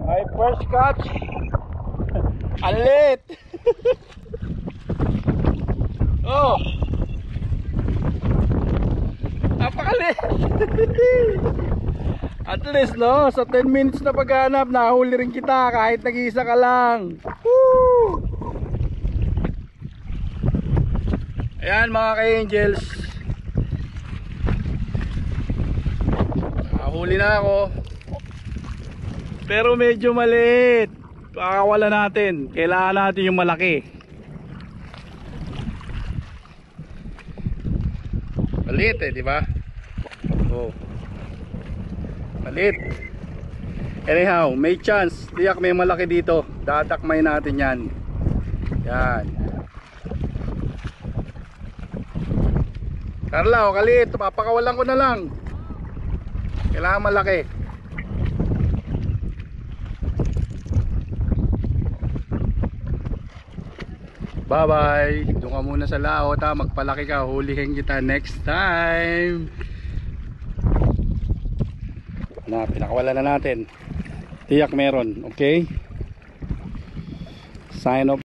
My first catch. Alit. Oh. Napakalit. At least no, sa 10 minutes na paghanap, nahuli rin kita kahit nag-iisa ka lang. Woo! Ayan mga ka-angels, nahuli na ako. Pero medyo maliit. Pakakawala natin. Kailangan natin yung malaki. Maliit eh, di ba? Oh. Maliit. Anyhow, may chance. Tiyak may malaki dito. Dadakmay natin yan. Yan. Carla, o kalit. Papakawalan ko na lang. Kailangan malaki. Bye bye. Doon ka muna sa laot ha. Magpalaki ka. Hulihin kita next time. Na, pinakawalan na natin. Tiyak meron. Okay. Sign off.